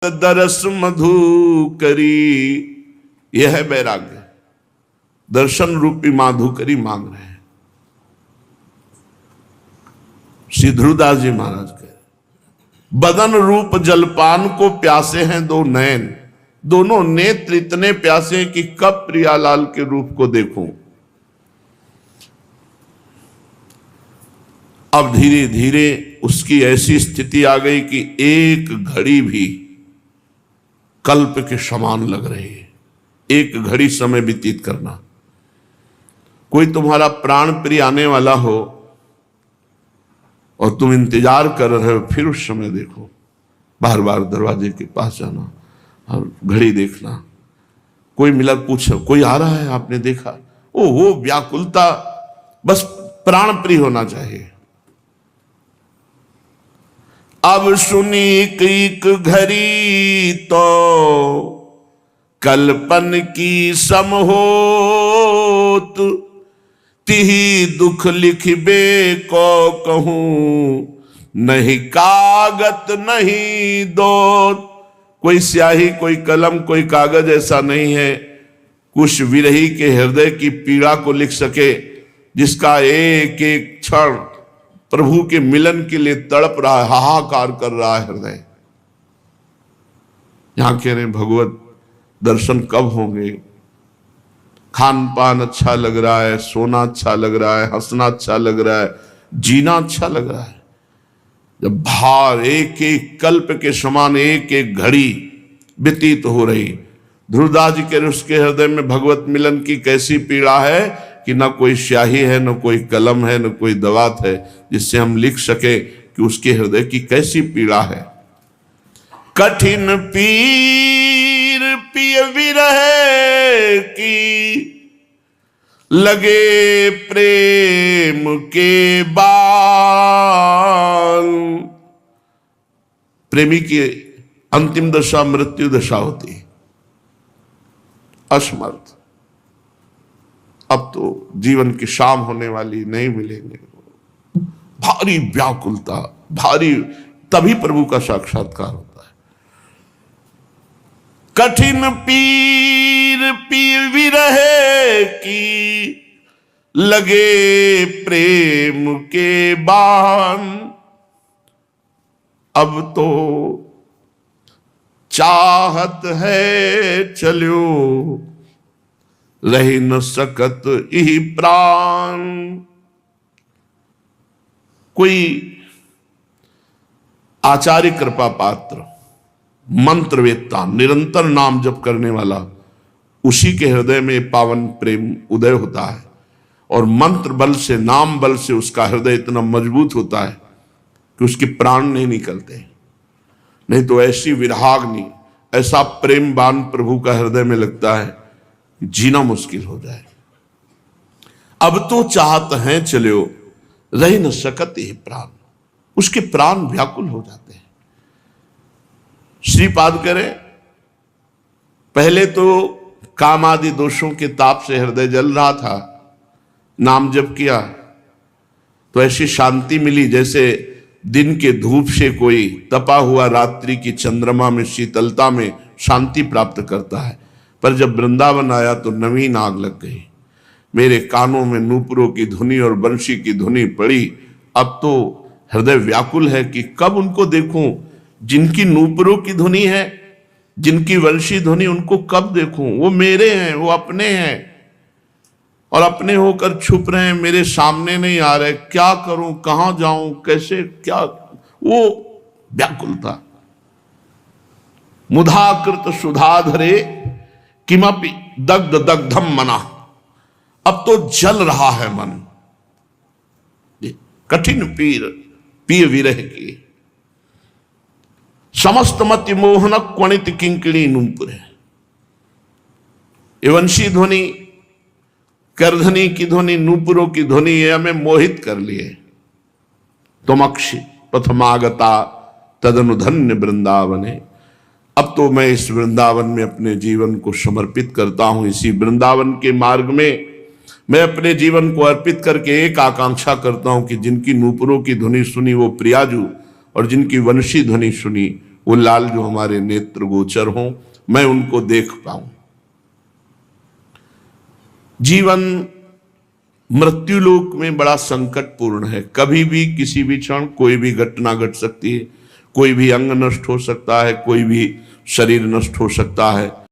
दरस मधु करी, यह है वैराग्य। दर्शन रूपी माधुकरी मांग रहे हैं। श्री ध्रुवदास जी महाराज कह, बदन रूप जलपान को प्यासे हैं दो नयन, दोनों नेत्र इतने प्यासे हैं कि कब प्रियालाल के रूप को देखूं। अब धीरे धीरे उसकी ऐसी स्थिति आ गई कि एक घड़ी भी कल्प के समान लग रही है। एक घड़ी समय व्यतीत करना। कोई तुम्हारा प्राण प्रिय आने वाला हो और तुम इंतजार कर रहे हो, फिर उस समय देखो, बार बार दरवाजे के पास जाना और घड़ी देखना। कोई मिला, पूछो कोई आ रहा है, आपने देखा? ओ वो व्याकुलता, बस प्राण प्रिय होना चाहिए। अब सुनी एक घड़ी तो कल्पन की सम होत, तिही दुख लिखबे को कहूं, नहीं कागत नहीं दोत। कोई स्याही, कोई कलम, कोई कागज ऐसा नहीं है कुछ विरही के हृदय की पीड़ा को लिख सके, जिसका एक एक क्षण प्रभु के मिलन के लिए तड़प रहा है, हाहाकार कर रहा है हृदय। यहां कह रहे भगवत दर्शन कब होंगे? खान पान अच्छा लग रहा है, सोना अच्छा लग रहा है, हंसना अच्छा लग रहा है, जीना अच्छा लग रहा है। जब भार एक एक कल्प के समान एक एक घड़ी व्यतीत हो रही, ध्रुवदास जी के उसके हृदय में भगवत मिलन की कैसी पीड़ा है कि न कोई स्याही है, न कोई कलम है, न कोई दवात है जिससे हम लिख सके कि उसके हृदय की कैसी पीड़ा है। कठिन पीर पिय विरह की, लगे प्रेम के बाल। प्रेमी की अंतिम दशा मृत्यु दशा होती है, असमर्थ। अब तो जीवन की शाम होने वाली, नहीं मिलेंगे। भारी व्याकुलता, भारी, तभी प्रभु का साक्षात्कार होता है। कठिन पीर पी विरह की, लगे प्रेम के बान। अब तो चाहत है चलो, रह न सकत यही प्राण। कोई आचार्य कृपा पात्र, मंत्रवेत्ता, निरंतर नाम जप करने वाला, उसी के हृदय में पावन प्रेम उदय होता है। और मंत्र बल से, नाम बल से उसका हृदय इतना मजबूत होता है कि उसके प्राण नहीं निकलते। नहीं तो ऐसी विरहाग्नि, ऐसा प्रेम बाण प्रभु का हृदय में लगता है, जीना मुश्किल हो जाए। अब तो चाहत हैं चलो, रह न सकत ये प्राण। उसके प्राण व्याकुल हो जाते हैं। श्रीपाद करें, पहले तो काम आदि दोषों के ताप से हृदय जल रहा था, नाम जप किया तो ऐसी शांति मिली जैसे दिन के धूप से कोई तपा हुआ रात्रि की चंद्रमा में शीतलता में शांति प्राप्त करता है। पर जब वृंदावन आया तो नवीन आग लग गई। मेरे कानों में नूपुरों की धुनी और बंशी की धुनी पड़ी। अब तो हृदय व्याकुल है कि कब उनको देखूं जिनकी नूपुरों की धुनी है, जिनकी वंशी ध्वनि, उनको कब देखूं? वो मेरे हैं, वो अपने हैं, और अपने होकर छुप रहे हैं, मेरे सामने नहीं आ रहे। क्या करूं, कहां जाऊं, कैसे, क्या? वो व्याकुलता। मुधाकृत सुधाधरे किमपि दग्ध दग्धम मना। अब तो जल रहा है मन। कठिन पीर पिय विरह की, समस्त मति मोहन क्वणित किंकिणी नूपुर। वंशी ध्वनि, करधनी की ध्वनि, नूपुरों की ध्वनि, ये हमें मोहित कर लिए। तुमक्षि प्रथमागता तदनुधन्य वृंदावने। अब तो मैं इस वृंदावन में अपने जीवन को समर्पित करता हूं। इसी वृंदावन के मार्ग में मैं अपने जीवन को अर्पित करके एक आकांक्षा करता हूं कि जिनकी नूपुरों की ध्वनि सुनी वो प्रियाजू, और जिनकी वंशी ध्वनि सुनी वो लाल जो हमारे नेत्र गोचर हों, मैं उनको देख पाऊं। जीवन मृत्युलोक में बड़ा संकटपूर्ण है। कभी भी किसी भी क्षण कोई भी घटना घट सकती है, कोई भी अंग नष्ट हो सकता है, कोई भी शरीर नष्ट हो सकता है।